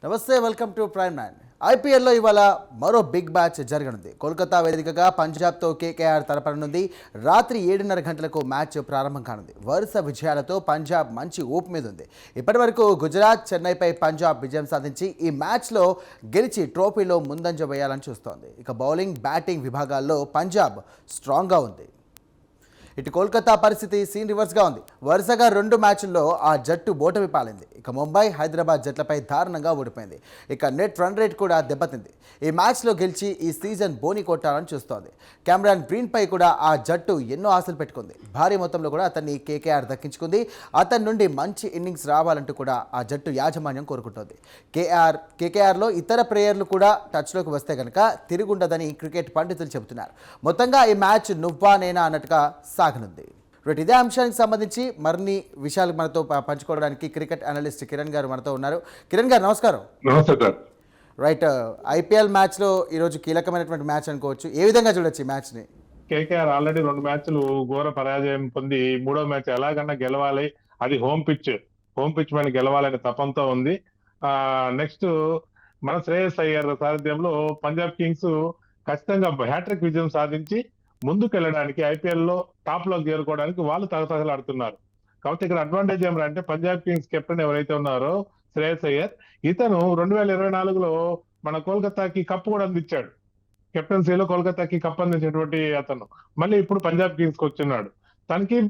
నమస్తే, welcome to prime nine. ఐపీఎల్లో ఇవాళ మరో బిగ్ మ్యాచ్ జరగనుంది. కోల్కతా వేదికగా పంజాబ్తో కేకేఆర్ తలపడనుంది. రాత్రి 7:30 గంటలకు మ్యాచ్ ప్రారంభం కానుంది. వరుస విజయాలతో పంజాబ్ మంచి ఊపు మీద ఉంది. ఇప్పటి వరకు గుజరాత్, చెన్నైపై పంజాబ్ విజయం సాధించి ఈ మ్యాచ్లో గెలిచి ట్రోఫీలో ముందంజ వేయాలని చూస్తోంది. ఇక బౌలింగ్, బ్యాటింగ్ విభాగాల్లో పంజాబ్ స్ట్రాంగ్గా ఉంది. ఇటు కోల్కతా పరిస్థితి సీన్ రివర్స్గా ఉంది. వరుసగా 2 మ్యాచ్ల్లో ఆ జట్టు ఓటమి పాలింది. ఇక ముంబై, హైదరాబాద్ జట్లపై దారుణంగా ఓడిపోయింది. ఇక నెట్ రన్ రేట్ కూడా దెబ్బతింది. ఈ మ్యాచ్లో గెలిచి ఈ సీజన్ బోని కొట్టాలని చూస్తోంది. కెమెరాన్ గ్రీన్పై కూడా ఆ జట్టు ఎన్నో ఆశలు పెట్టుకుంది. భారీ మొత్తంలో కూడా అతన్ని కేకేఆర్ దక్కించుకుంది. అతని నుండి మంచి ఇన్నింగ్స్ రావాలంటూ కూడా ఆ జట్టు యాజమాన్యం కోరుకుంటోంది. కేకేఆర్లో ఇతర ప్లేయర్లు కూడా టచ్లోకి వస్తే కనుక తిరుగుండదని క్రికెట్ పండితులు చెబుతున్నారు. మొత్తంగా ఈ మ్యాచ్ నువ్వా నేనా అన్నట్టుగా సాగనుంది. ఇదే అంశానికి సంబంధించి మరిన్ని విషయాలు మనతో పంచుకోవడానికి క్రికెట్ అనలిస్ట్ కిరణ్ గారు మనతో ఉన్నారు. కిరణ్ గారు నమస్కారం. నమస్తే సార్. రైట్, ఐపీఎల్ మ్యాచ్లో ఈరోజు కీలకమైనటువంటి మ్యాచ్ అనుకోవచ్చు. ఏ విధంగా చూడొచ్చు ఈ మ్యాచ్ని? కేకేఆర్ ఆల్రెడీ 2 మ్యాచ్లు ఘోర పరాజయం పొంది 3వ మ్యాచ్ ఎలాగన్నా గెలవాలి, అది హోమ్ పిచ్ మీద గెలవాలనే తపంతో ఉంది. నెక్స్ట్ మన శ్రేయస్ అయ్యర్ సారథ్యంలో పంజాబ్ కింగ్స్ ఖచ్చితంగా హ్యాట్రిక్ విజయం సాధించి ముందుకెళ్ళడానికి, ఐపీఎల్ లో టాప్ లో చేరుకోవడానికి వాళ్ళు తగతగలాడుతున్నారు. కాబట్టి ఇక్కడ అడ్వాంటేజ్ ఏమంటే పంజాబ్ కింగ్స్ కెప్టెన్ ఎవరైతే ఉన్నారో శ్రేయస్ అయ్యర్, ఇతను 2024లో మన కోల్కతాకి కప్పు కూడా అందించాడు. కెప్టెన్సీలో కోల్కతాకి కప్ అందించినటువంటి అతను మళ్ళీ ఇప్పుడు పంజాబ్ కింగ్స్ కి వచ్చిన్నాడు. తనకి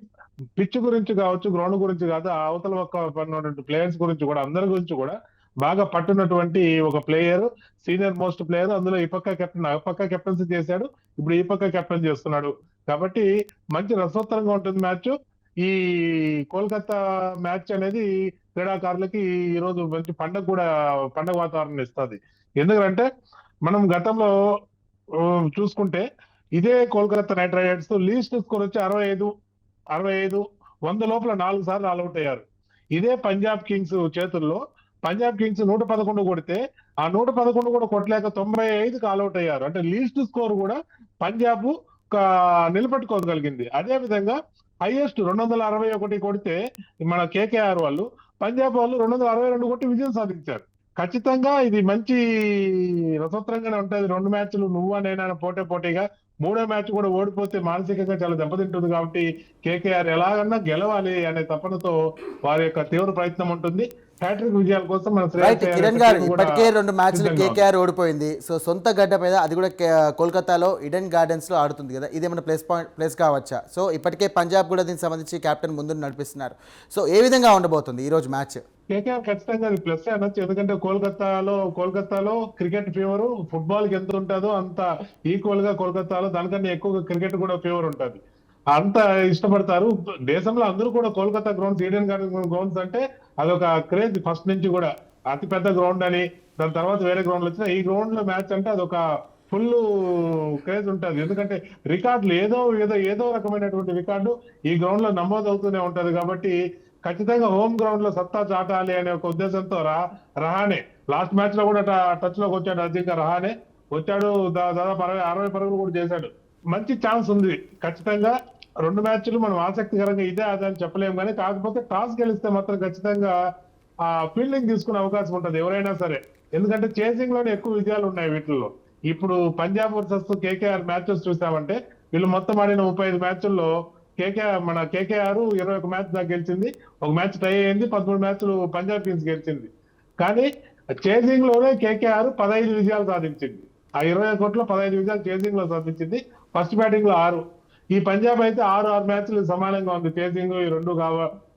పిచ్ గురించి కావచ్చు, గ్రౌండ్ గురించి కాదు, ఆ అవతల పక్క ప్లేయర్స్ గురించి కూడా, అందరి గురించి కూడా బాగా పట్టున్నటువంటి ఒక ప్లేయర్, సీనియర్ మోస్ట్ ప్లేయర్. అందులో ఈ పక్క కెప్టెన్, ఆ పక్క కెప్టెన్సీ చేశాడు, ఇప్పుడు ఈ పక్క కెప్టెన్ చేస్తున్నాడు. కాబట్టి మంచి రసవత్తరంగా ఉంటుంది మ్యాచ్. ఈ కోల్కతా మ్యాచ్ అనేది క్రీడాకారులకి ఈ రోజు మంచి పండగ వాతావరణం ఇస్తుంది. ఎందుకంటే మనం గతంలో చూసుకుంటే ఇదే Kolkata night riders least score వచ్చి 65 100 లోపల 4 సార్లు ఆల్అౌట్ అయ్యారు. ఇదే పంజాబ్ కింగ్స్ చేతుల్లో పంజాబ్ కింగ్స్ 111 కొడితే ఆ 111 కూడా కొట్టలేక 95కి ఆల్అౌట్ అయ్యారు. అంటే లీస్ట్ స్కోర్ కూడా పంజాబ్ నిలబెట్టుకోగలిగింది. అదే విధంగా హైయెస్ట్ 261 కొడితే మన కేకేఆర్ వాళ్ళు, పంజాబ్ వాళ్ళు 262 కొట్టి విజయం సాధించారు. ఖచ్చితంగా ఇది మంచి రసవత్తరంగానే ఉంటది. 2 మ్యాచ్లు నువ్వా నేనా పోటీగా, 3వ మ్యాచ్ కూడా ఓడిపోతే మానసికంగా చాలా దెబ్బతింటుంది. కాబట్టి కేకేఆర్ ఎలాగన్నా గెలవాలి అనే తపనతో వారి యొక్క తీవ్ర ప్రయత్నం ఉంటుంది. హ్యాట్రిక్ విజయాల కోసం మన కిరణ్ గారు, ఇప్పటికే 2 మ్యాచ్లు కేకేఆర్ ఓడిపోయింది. సో సొంత గడ్డ మీద, అది కూడా కోల్కతాలో ఈడెన్ గార్డెన్స్ లో ఆడుతుంది కదా, ఇదేమైనా ప్లేస్ కావచ్చా? సో ఇప్పటికే పంజాబ్ కూడా దీనికి సంబంధించి కెప్టెన్ ముందు నడిపిస్తున్నారు. సో ఏ విధంగా ఉండబోతుంది ఈ రోజు మ్యాచ్? కేకేఆర్ ఖచ్చితంగా అది ప్లస్ అనొచ్చు. ఎందుకంటే కోల్కతాలో క్రికెట్ ఫీవర్ ఫుట్బాల్ కి ఎంత ఉంటుందో అంత ఈక్వల్ గా కోల్కతాలో దానికన్నా ఎక్కువ క్రికెట్ కూడా ఫీవర్ ఉంటుంది. అంత ఇష్టపడతారు దేశంలో అందరూ కూడా. Kolkata grounds, Eden garden grounds అంటే అదొక క్రేజ్ ఫస్ట్ నుంచి కూడా. అతి పెద్ద గ్రౌండ్ అని, దాని తర్వాత వేరే గ్రౌండ్లు వచ్చినా ఈ గ్రౌండ్ లో మ్యాచ్ అంటే అదొక ఫుల్ క్రేజ్ ఉంటుంది. ఎందుకంటే రికార్డులు ఏదో రకమైనటువంటి రికార్డు ఈ గ్రౌండ్ లో నమోదు అవుతూనే ఉంటది. కాబట్టి ఖచ్చితంగా హోమ్ గ్రౌండ్ లో సత్తా చాటాలి అనే ఒక ఉద్దేశంతో రహానే లాస్ట్ మ్యాచ్ లో కూడా టచ్ లోకి వచ్చాడు. అర్జున్గా రహానే వచ్చాడు, దాదాపు 60 పరుగులు కూడా చేశాడు. మంచి ఛాన్స్ ఉంది ఖచ్చితంగా. 2 మ్యాచ్లు మనం ఆసక్తికరంగా ఇదే అని చెప్పలేము, కానీ కాకపోతే టాస్ గెలిస్తే మాత్రం ఖచ్చితంగా ఆ ఫీల్డింగ్ తీసుకునే అవకాశం ఉంటుంది ఎవరైనా సరే. ఎందుకంటే చేసింగ్ లోనే ఎక్కువ విజయాలు ఉన్నాయి వీటిల్లో. ఇప్పుడు పంజాబ్ వర్సెస్ కేకేఆర్ మ్యాచెస్ చూసామంటే వీళ్ళు మొత్తం ఆడిన 35 మ్యాచ్ల్లో కేకేఆర్ 21 మ్యాచ్ దాకా గెలిచింది, 1 మ్యాచ్ టై అయింది, 13 మ్యాచ్లు పంజాబ్ కింగ్స్ గెలిచింది. కానీ చేసింగ్ లోనే కేకేఆర్ 15 విజయాలు సాధించింది. ఆ 21 కోట్లో 15 విజయాలు చేసింగ్ లో సాధించింది. ఫస్ట్ బ్యాటింగ్ లో 6. ఈ పంజాబ్ అయితే 6 మ్యాచ్లు సమానంగా ఉంది చేసింగ్ ఈ 2.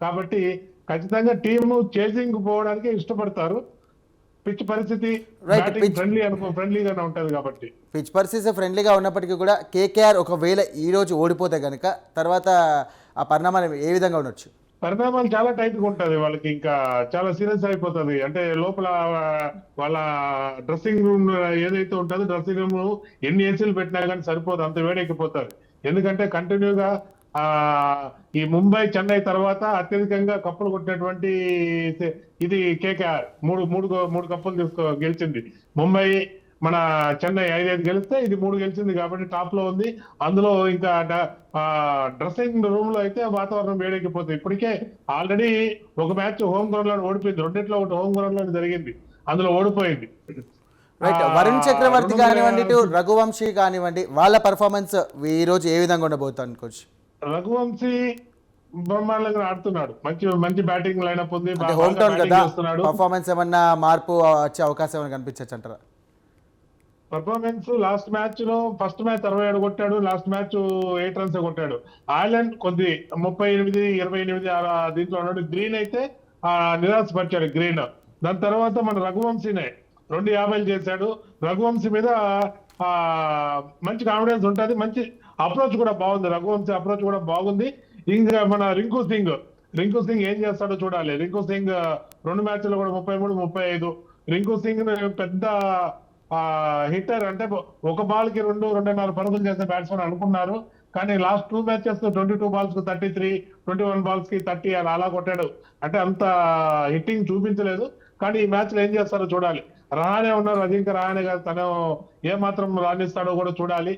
కాబట్టి ఖచ్చితంగా టీము చేసింగ్ పోవడానికి ఇష్టపడతారు. పిచ్ పరిస్థితి ఫ్రెండ్లీగానే ఉంటది కాబట్టి. పిచ్ పరిస్థితి ఫ్రెండ్లీగా ఉన్నప్పటికీ కూడా కేకేఆర్ ఒకవేళ ఈ రోజు ఓడిపోతే కనుక తర్వాత ఆ పరిణామాలు ఏ విధంగా ఉండొచ్చు? పరిణామాలు చాలా టైట్ గా ఉంటది వాళ్ళకి, ఇంకా చాలా సీరియస్ అయిపోతుంది. అంటే లోపల వాళ్ళ డ్రెస్సింగ్ రూమ్ ఏదైతే ఉంటుందో, డ్రెస్సింగ్ రూమ్ ఎన్ని ఏసీలు పెట్టినా కానీ సరిపోదు, అంత వేడెక్కిపోతారు. ఎందుకంటే కంటిన్యూగా ఈ ముంబై, చెన్నై తర్వాత అత్యధికంగా కప్పులు కొట్టినటువంటి ఇది కేకేఆర్. మూడు కప్పులు గెలిచింది. ముంబై, మన చెన్నై 5 గెలిస్తే ఇది 3 గెలిచింది. కాబట్టి టాప్ లో ఉంది. అందులో ఇంకా డ్రెస్సింగ్ రూమ్ లో అయితే వాతావరణం వేడెక్కిపోతుంది. ఇప్పటికే ఆల్రెడీ 1 మ్యాచ్ హోమ్ గ్రౌండ్ లో ఓడిపోయింది, 2 ఒకటి హోమ్ గ్రౌండ్ లో జరిగింది. అందులో ఓడిపోయింది. రైట్. ఆ, వరుణ్ చక్రవర్తి 200 కానివ్వండి, ఇటు రఘువంశీ కానివ్వండి, వాళ్ళ పర్ఫార్మెన్స్ ఈ రోజు ఏ విధంగా ఉండబోతుంది అనుకోవచ్చు? రఘువంశీ బ్రహ్మాండంగా ఆడుతున్నాడు. మంచి మంచి బ్యాటింగ్ లైనప్ ఉంది, అంటే బాగా హోమ్ టౌన్ బ్యాటింగ్ కదా, చేస్తున్నాడు. పర్ఫార్మెన్స్ ఏమన్నా మార్పు వచ్చే అవకాశం ఏమైనా కనిపించచ్చు అంటారా? పర్ఫార్మెన్స్ లాస్ట్ మ్యాచ్ లో ఫస్ట్ మ్యాచ్ 67 కొట్టాడు, లాస్ట్ మ్యాచ్ 8 రన్స్ కొట్టాడు. ఐర్లాండ్ కొద్ది 38, 28 దీంట్లో ఉన్నాడు. గ్రీన్ అయితే నిరాశపరిచాడు గ్రీన్. దాని తర్వాత మన రఘువంశీనే 250 చేశాడు. రఘువంశీ మీద ఆ మంచి కాన్ఫిడెన్స్ ఉంటుంది, మంచి అప్రోచ్ కూడా బాగుంది. రఘువంశీ అప్రోచ్ కూడా బాగుంది. ఇంకా మన రింకు సింగ్ ఏం చేస్తాడో చూడాలి. రింకు సింగ్ 2 మ్యాచ్లు కూడా 33, 35. రింకు సింగ్ పెద్ద హిట్టర్, అంటే ఒక బాల్ కి 2.5 పరుగులు చేసే బ్యాట్స్మెన్ అనుకున్నారు. కానీ లాస్ట్ 2 మ్యాచెస్ 22 బాల్స్ కు 33, 21 బాల్స్ కి 30 అలా కొట్టాడు. అంటే అంత హిట్టింగ్ చూపించలేదు. కానీ ఈ మ్యాచ్ లో ఏం చేస్తారో చూడాలి. రహానే ఉన్నారు, అజింక్య రహానే గారు, తను ఏ మాత్రం రాణిస్తాడో కూడా చూడాలి.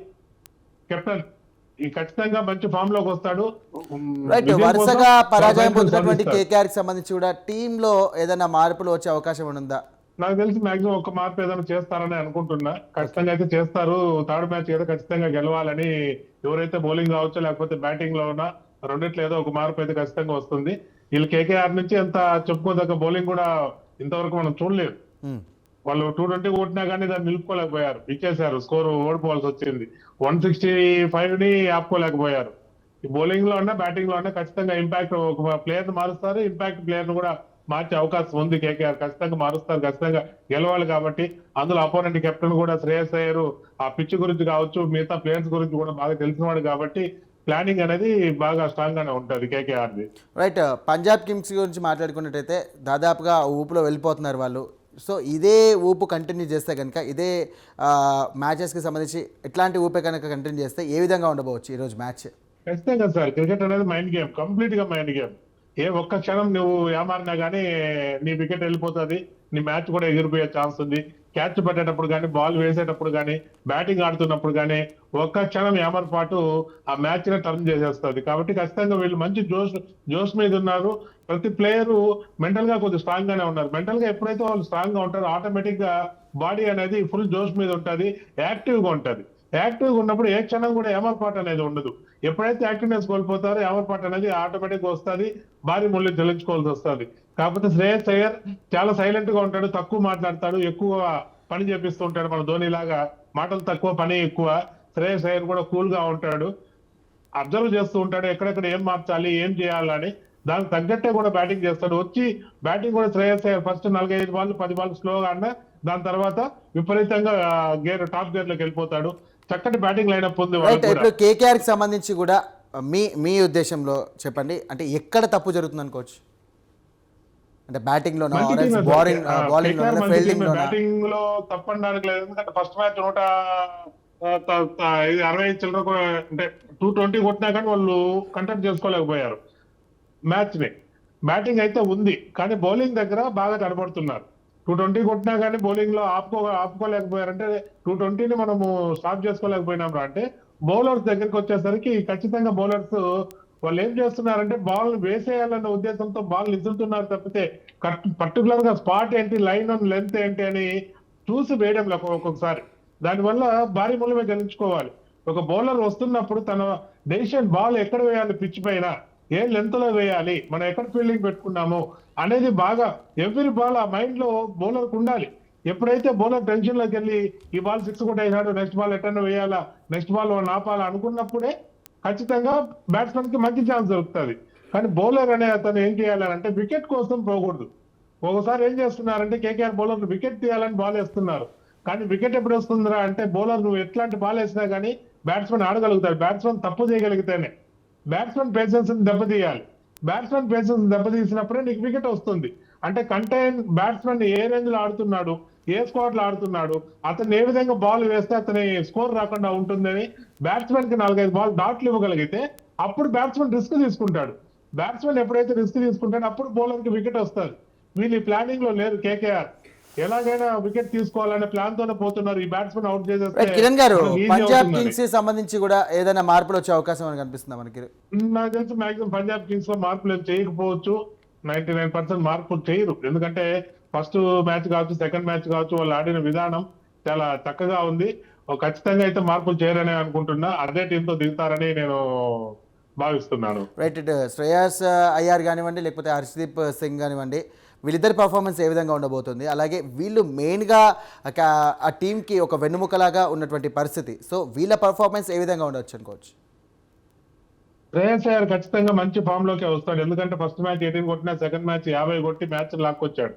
కెప్టెన్ ఈ ఖచ్చితంగా మంచి ఫామ్ లోకి వస్తాడు. రైట్. విజయం కోసం వరుసగా పరాజయం ప్రయత్నం పొందినటువంటి సాధిస్తాడు. కేకేఆర్ కి సంబంధించి కూడా టీంలో ఏదైనా మార్పులు వచ్చే అవకాశం ఉందా? నాకు తెలిసి మాక్సిమం ఒక్క మార్పు ఏదైనా చేస్తారని అనుకుంటున్నా. ఖచ్చితంగా అయితే చేస్తారు. థర్డ్ మ్యాచ్ ఏదో ఖచ్చితంగా గెలవాలని, ఎవరైతే బౌలింగ్ కావచ్చు లేకపోతే బ్యాటింగ్ లో ఉన్నా రెండిట్లో ఏదో ఒక మార్పు అయితే ఖచ్చితంగా వస్తుంది. వీళ్ళు కేకేఆర్ నుంచి ఎంత చెప్పుకోదగ్గ బౌలింగ్ కూడా ఇంతవరకు మనం చూడలేదు. వాళ్ళు 220 కొట్టినా కానీ దాన్ని నిలుపుకోలేకపోయారు, ఇచ్చేశారు. స్కోర్ ఓడిపోవాల్సి వచ్చింది. 165 ని ఆపుకోలేకపోయారు. ఈ బౌలింగ్ లో ఉన్నా బ్యాటింగ్ లో ఉన్నా ఖచ్చితంగా ఇంపాక్ట్, ఒక ప్లేయర్ ని మారుస్తారు, ఇంపాక్ట్ ప్లేయర్ ని కూడా మార్చే అవకాశం ఉంది. కేకేఆర్ ఖచ్చితంగా మారుస్తారు, ఖచ్చితంగా గెలవాలి. కాబట్టి అందులో అపోనెంట్ కెప్టెన్ కూడా శ్రేయస్ అయ్యర్ ఆ పిచ్ గురించి కావచ్చు, మిగతా ప్లేయర్స్ గురించి కూడా బాగా తెలిసినవాడు. కాబట్టి ప్లానింగ్ అనేది బాగా స్ట్రాంగ్ గానే ఉంటుంది కేకేఆర్ది. రైట్. పంజాబ్ కింగ్స్ గురించి మాట్లాడుకున్నట్టయితే దాదాపుగా ఊపులో వెళ్ళిపోతున్నారు వాళ్ళు. సో ఇదే ఊపు కంటిన్యూ చేస్తే కనుక, ఇదే మ్యాచెస్కి సంబంధించి ఎట్లాంటి ఊపే కనుక కంటిన్యూ చేస్తే ఏ విధంగా ఉండబోవచ్చు ఈరోజు మ్యాచ్? ఖచ్చితంగా సార్, క్రికెట్ అనేది మైండ్ గేమ్, కంప్లీట్ గా మైండ్ గేమ్. ఏ ఒక్క క్షణం నువ్వు ఏమారినా కానీ నీ వికెట్ వెళ్ళిపోతుంది, నీ మ్యాచ్ కూడా ఎగిరిపోయే ఛాన్స్ ఉంది. క్యాచ్ పట్టేటప్పుడు కానీ, బాల్ వేసేటప్పుడు కానీ, బ్యాటింగ్ ఆడుతున్నప్పుడు కానీ ఒక్క క్షణం ఏమరపాటు ఆ మ్యాచ్ ని టర్న్ చేసేస్తుంది. కాబట్టి ఖచ్చితంగా వీళ్ళు మంచి జోష్ మీద ఉన్నారు. ప్రతి ప్లేయర్ మెంటల్ గా కొద్దిగా స్ట్రాంగ్ గానే ఉన్నారు. మెంటల్ గా ఎప్పుడైతే వాళ్ళు స్ట్రాంగ్ గా ఉంటారో ఆటోమేటిక్ గా బాడీ అనేది ఫుల్ జోష్ మీద ఉంటుంది, యాక్టివ్ గా ఉంటది. యాక్టివ్ గా ఉన్నప్పుడు ఏ క్షణం కూడా ఏమరపాటు అనేది ఉండదు. ఎప్పుడైతే యాక్టివ్నెస్ కోల్పోతారో ఏమరపాటు అనేది ఆటోమేటిక్ గా వస్తుంది, భారీ మూల్యం చెల్లించుకోవాల్సి వస్తుంది. కాకపోతే శ్రేయస్ అయ్యర్ చాలా సైలెంట్ గా ఉంటాడు, తక్కువ మాట్లాడతాడు, ఎక్కువ పని చేపిస్తూ ఉంటాడు. మన ధోని లాగా మాటలు తక్కువ పని ఎక్కువ. శ్రేయస్ అయ్యర్ కూడా కూల్ గా ఉంటాడు, అబ్జర్వ్ చేస్తూ ఉంటాడు, ఎక్కడెక్కడ ఏం మార్చాలి, ఏం చేయాలని దానికి తగ్గట్టే కూడా బ్యాటింగ్ చేస్తాడు. వచ్చి బ్యాటింగ్ కూడా Shreyas Iyer first 4-5 ball 10 ball స్లోగా ఆడినా దాని తర్వాత విపరీతంగా టాప్ గేర్ లోకి వెళ్ళిపోతాడు. చక్కటి బ్యాటింగ్ లైనప్ ఉంది. ఇప్పుడు కేకేఆర్ కి సంబంధించి కూడా మీ ఉద్దేశంలో చెప్పండి, అంటే ఎక్కడ తప్పు జరుగుతుంది అనుకోవచ్చు? అంటే బ్యాటింగ్ లో, బౌలింగ్ లో, ఫీల్డింగ్ లో? బ్యాటింగ్ లో తప్పనడానికి లేదు. ఎందుకంటే ఫస్ట్ మ్యాచ్ 160 చిల్లర అంటే 220 కొట్టినా కానీ వాళ్ళు కంటెంట్ చేసుకోలేకపోయారు మ్యాచ్ ని. బ్యాటింగ్ అయితే ఉంది కానీ బౌలింగ్ దగ్గర బాగా తడబడుతున్నారు. 220 కొట్టినా కానీ బౌలింగ్ లో ఆపుకోలేకపోయారంటే 220ని మనము స్టాప్ చేసుకోలేకపోయినాం అంటే బౌలర్స్ దగ్గరికి వచ్చేసరికి ఖచ్చితంగా బౌలర్స్ వాళ్ళు ఏం చేస్తున్నారంటే బాల్ వేసేయాలన్న ఉద్దేశంతో బాల్ ఇసురుతున్నారు తప్పితే పర్టికులర్ గా స్పాట్ ఏంటి, లైన్ ఆన్ లెంత్ ఏంటి అని చూసి వేయడం ఒక్కొక్కసారి. దానివల్ల భారీ మూలమే గెలుచుకోవాలి. ఒక బౌలర్ వస్తున్నప్పుడు తన డెసిషన్ బాల్ ఎక్కడ వేయాలి, పిచ్ పైన ఏ లెంత్ లో వేయాలి, మనం ఎక్కడ ఫీల్డింగ్ పెట్టుకున్నాము అనేది బాగా ఎవ్రీ బాల్ ఆ మైండ్ లో బౌలర్ కు ఉండాలి. ఎప్పుడైతే బౌలర్ టెన్షన్ లోకి వెళ్ళి ఈ బాల్ 6 కొట్టేసాడు, నెక్స్ట్ బాల్ ఎట్టన్నా వేయాలా, నెక్స్ట్ బాల్ ఆపాలా అనుకున్నప్పుడే ఖచ్చితంగా బ్యాట్స్మెన్ కి మంచి ఛాన్స్ దొరుకుతుంది. కానీ బౌలర్ అనే అతను ఏం చేయాలంటే వికెట్ కోసం పోకూడదు. ఒకసారి ఏం చేస్తున్నారంటే కేకేఆర్ బౌలర్ వికెట్ తీయాలని బాల్ వేస్తున్నారు. కానీ వికెట్ ఎప్పుడు వస్తుందిరా అంటే బౌలర్ నువ్వు ఎట్లాంటి బాల్ వేసినా కానీ బ్యాట్స్మెన్ ఆడగలుగుతాడు. బ్యాట్స్మెన్ తప్పు చేయగలిగితేనే బ్యాట్స్మెన్ పేషెన్స్ దెబ్బతీయాలి. బ్యాట్స్మెన్ పేషెన్స్ దెబ్బతీసినప్పుడే నీకు వికెట్ వస్తుంది. అంటే బ్యాట్స్మెన్ ఏ రేంజ్ లో ఆడుతున్నాడు, ఏ స్క్వాడ్ లో ఆడుతున్నాడు, అతను ఏ విధంగా బాల్ వేస్తే అతని స్కోర్ రాకుండా ఉంటుందని బ్యాట్స్మెన్ కి 4-5 బాల్ డాట్లు ఇవ్వగలిగితే అప్పుడు బ్యాట్స్మెన్ రిస్క్ తీసుకుంటాడు. బ్యాట్స్మెన్ ఎప్పుడైతే రిస్క్ తీసుకుంటాడో అప్పుడు బౌలర్ కి వికెట్ వస్తుంది. వీళ్ళు ప్లానింగ్ లో లేరు. కేకేఆర్ ఎలాగైనా వికెట్ తీసుకోవాలనే ప్లాన్ తోనే పోతున్నారు. ఈ బ్యాట్స్మెన్ అవుట్ చేసేస్తే కిరణ్ గారు, పంజాబ్ కింగ్స్ సంబంధించి కూడా ఏదైనా మార్పులు వచ్చే అవకాశం కనిపిస్తుందా మనకి? నాకు తెలిసి మాక్సిమం పంజాబ్ కింగ్స్ లో మార్పులు చేయకపోవచ్చు. 99% మార్పులు చేయరు. ఎందుకంటే ఫస్ట్ మ్యాచ్ కావచ్చు, సెకండ్ మ్యాచ్ కావచ్చు, వాళ్ళు ఆడిన విధానం చాలా చక్కగా ఉంది. ఖచ్చితంగా అయితే మార్పులు చేయరని అనుకుంటున్నా. అదే టీంతో దిగుతారని నేను భావిస్తున్నాను. రైట్. ఇటు శ్రేయస్ అయ్యార్ కానివ్వండి, లేకపోతే హర్షదీప్ సింగ్ కానివ్వండి, వీళ్ళిద్దరి పర్ఫార్మెన్స్ ఏ విధంగా ఉండబోతుంది, అలాగే వీళ్ళు మెయిన్గా ఆ టీంకి ఒక వెన్నుముకలాగా ఉన్నటువంటి పరిస్థితి, సో వీళ్ళ పర్ఫార్మెన్స్ ఏ విధంగా ఉండొచ్చు అనుకోవచ్చు? శ్రేయస్ అయ్యర్ ఖచ్చితంగా మంచి ఫామ్ లోకే వస్తాడు. ఎందుకంటే ఫస్ట్ మ్యాచ్ 18 కొట్టినా, సెకండ్ మ్యాచ్ 50 కొట్టి మ్యాచ్ లాక్కొచ్చాడు.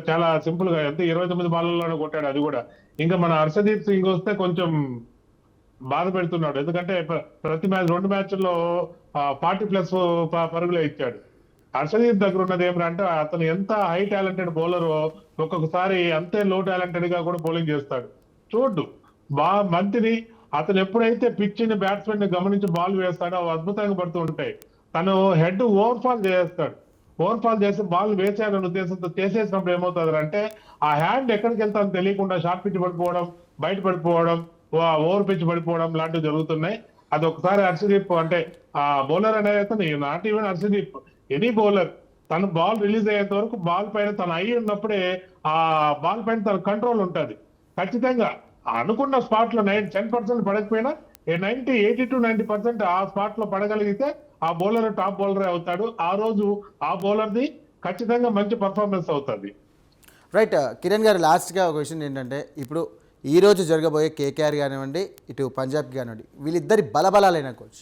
చాలా సింపుల్ గా ఎంత 29 బాల్లోనే కొట్టాడు, అది కూడా. ఇంకా మన హర్షదీప్ సింగ్ వస్తే కొంచెం బాధ పెడుతున్నాడు. ఎందుకంటే ప్రతి మ్యాచ్ 2 మ్యాచ్ల్లో 40+ పరుగులే ఇచ్చాడు. హర్షదీప్ దగ్గర ఉన్నది ఏమిటంటే అతను ఎంత హై టాలెంటెడ్ బౌలర్, ఒక్కొక్కసారి అంతే లో టాలెంటెడ్ గా కూడా బౌలింగ్ చేస్తాడు. చూడ్డు మంత్రి అతను ఎప్పుడైతే పిచ్ ని బ్యాట్స్మెన్ ని గమనించి బాల్ వేస్తాడో అవి అద్భుతంగా పడుతూ ఉంటాయి. తను హెడ్ ఓవర్ఫాల్ చేస్తాడు. ఓవర్ఫాల్ చేసి బాల్ వేసేయాలనే ఉద్దేశంతో చేసేసినప్పుడు ఏమవుతుంది అంటే ఆ హ్యాండ్ ఎక్కడికి వెళ్తాను తెలియకుండా షార్ట్ పిచ్ పడిపోవడం, బయట పడిపోవడం, ఓవర్ పిచ్ పడిపోవడం లాంటివి జరుగుతున్నాయి. అది ఒకసారి హర్షదీప్ అంటే ఆ బౌలర్ అనేది అతను not even Harshdeep, any bowler తన బాల్ రిలీజ్ అయ్యేంత వరకు బాల్ పైన తన అయి ఉన్నప్పుడే ఆ బాల్ పైన తన కంట్రోల్ ఉంటుంది. ఖచ్చితంగా అనుకున్న స్పాట్ లో 10% పడకపోయినా 80 to 90% ఆ స్పాట్ లో పడగలిగితే ఆ బౌలర్ టాప్ బౌలర్ అవుతాడు. ఆ రోజు ఆ బౌలర్ది ఖచ్చితంగా మంచి పర్ఫార్మెన్స్ అవుతుంది. రైట్. కిరణ్ గారు, లాస్ట్గా ఒక విషయం ఏంటంటే, ఇప్పుడు ఈ రోజు జరగబోయే కేకేఆర్ కానివ్వండి, ఇటు పంజాబ్కి కానివ్వండి, వీళ్ళిద్దరి బలబలాలైన కోచ్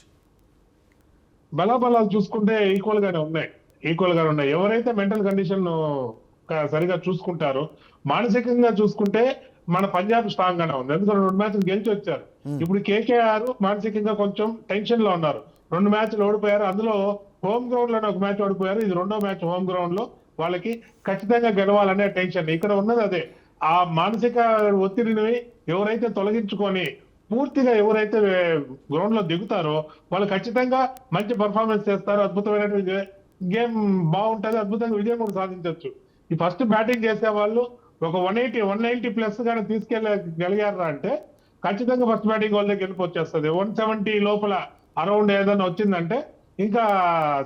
బలాబలాలు చూసుకుంటే ఈక్వల్ గానే ఉన్నాయి. ఎవరైతే మెంటల్ కండిషన్ సరిగా చూసుకుంటారో, మానసికంగా చూసుకుంటే మన పంజాబ్ స్ట్రాంగ్ గానే ఉంది. ఎందుకంటే 2 మ్యాచ్లు గెలిచి వచ్చారు. ఇప్పుడు కేకేఆర్ మానసికంగా కొంచెం టెన్షన్ లో ఉన్నారు. 2 మ్యాచ్లు ఓడిపోయారు. అందులో హోమ్ గ్రౌండ్ లోనే ఒక మ్యాచ్ ఓడిపోయారు. ఇది 2వ మ్యాచ్ హోమ్ గ్రౌండ్ లో. వాళ్ళకి ఖచ్చితంగా గెలవాలనే టెన్షన్ ఇక్కడ ఉన్నది. అదే ఆ మానసిక ఒత్తిడిని ఎవరైతే తొలగించుకొని పూర్తిగా ఎవరైతే గ్రౌండ్ లో దిగుతారో వాళ్ళు ఖచ్చితంగా మంచి పర్ఫార్మెన్స్ చేస్తారు. అద్భుతమైనటువంటి గేమ్ బాగుంటది. అద్భుతంగా విజయం కూడా సాధించవచ్చు. ఈ ఫస్ట్ బ్యాటింగ్ చేసే వాళ్ళు ఒక 180-190+ కానీ తీసుకెళ్ళగలిగారు అంటే ఖచ్చితంగా ఫస్ట్ బ్యాటింగ్ వాళ్ళ దగ్గర వచ్చేస్తుంది. 170 లోపల అరౌండ్ ఏదైనా వచ్చిందంటే ఇంకా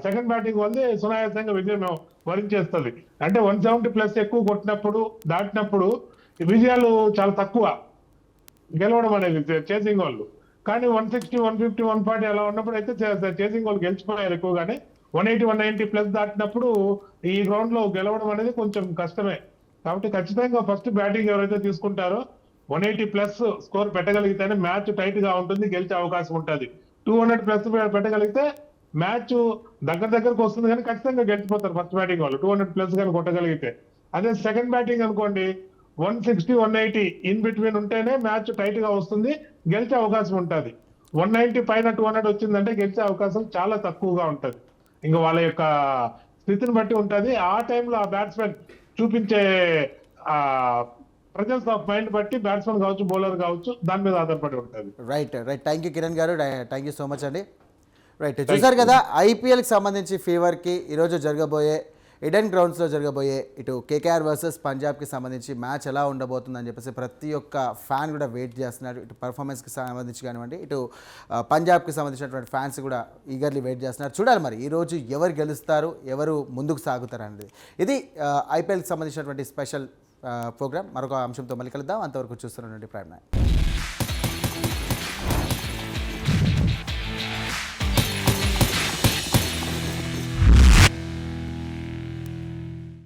సెకండ్ బ్యాటింగ్ వాళ్ళది సునాయాసంగా విజయం వరించేస్తుంది. అంటే 170+ ఎక్కువ కొట్టినప్పుడు, దాటినప్పుడు విజయాలు చాలా తక్కువ గెలవడం అనేది చేసింగ్ వాళ్ళు. కానీ 160, 150, 140 అలా ఉన్నప్పుడు అయితే చేసింగ్ వాళ్ళు గెలిచిపోయారు ఎక్కువగానే. 180-190+ దాటినప్పుడు ఈ గ్రౌండ్ లో గెలవడం అనేది కొంచెం కష్టమే. కాబట్టి ఖచ్చితంగా ఫస్ట్ బ్యాటింగ్ ఎవరైతే తీసుకుంటారో 180+ స్కోర్ పెట్టగలిగితేనే మ్యాచ్ టైట్ గా ఉంటుంది, గెలిచే అవకాశం ఉంటుంది. 200+ పెట్టగలిగితే మ్యాచ్ దగ్గరకు వస్తుంది, కానీ ఖచ్చితంగా గెలిచిపోతారు ఫస్ట్ బ్యాటింగ్ వాళ్ళు 200+ కానీ కొట్టగలిగితే. అదే సెకండ్ బ్యాటింగ్ అనుకోండి 160, 180 ఇన్ బిట్వీన్ ఉంటేనే మ్యాచ్ టైట్ గా వస్తుంది, గెలిచే అవకాశం ఉంటుంది. 190 పైన 200 వచ్చిందంటే గెలిచే అవకాశం చాలా తక్కువగా ఉంటది. ఇంకా వాళ్ళ యొక్క స్థితిని బట్టి ఉంటది. ఆ టైంలో ఆ బ్యాట్స్మెన్ చూపించే ఆ ప్రజెన్స్ ఆఫ్ మైండ్ బట్టి బ్యాట్స్మెన్ కావచ్చు, బౌలర్ కావచ్చు, దాని మీద ఆధారపడి ఉంటుంది. రైట్. థ్యాంక్ యూ కిరణ్ గారు, థ్యాంక్ యూ సో మచ్ అండి. రైట్, చూసారు కదా ఐపీఎల్కి సంబంధించి ఫీవర్కి ఈరోజు జరగబోయే ఈడెన్ గ్రౌండ్స్లో జరగబోయే ఇటు కేకేఆర్ వర్సెస్ పంజాబ్కి సంబంధించి మ్యాచ్ ఎలా ఉండబోతుందని చెప్పేసి ప్రతి ఒక్క ఫ్యాన్ కూడా వెయిట్ చేస్తున్నారు. ఇటు పర్ఫార్మెన్స్కి సంబంధించి కానివ్వండి, ఇటు పంజాబ్కి సంబంధించినటువంటి ఫ్యాన్స్ కూడా ఈగర్లీ వెయిట్ చేస్తున్నారు. చూడాలి మరి ఈరోజు ఎవరు గెలుస్తారు, ఎవరు ముందుకు సాగుతారు అనేది. ఇది ఐపీఎల్కి సంబంధించినటువంటి స్పెషల్ ప్రోగ్రామ్. మరొక అంశంతో మళ్ళీ కలుద్దాం. అంతవరకు చూస్తున్నటువంటి ప్రైమ్ నైన్.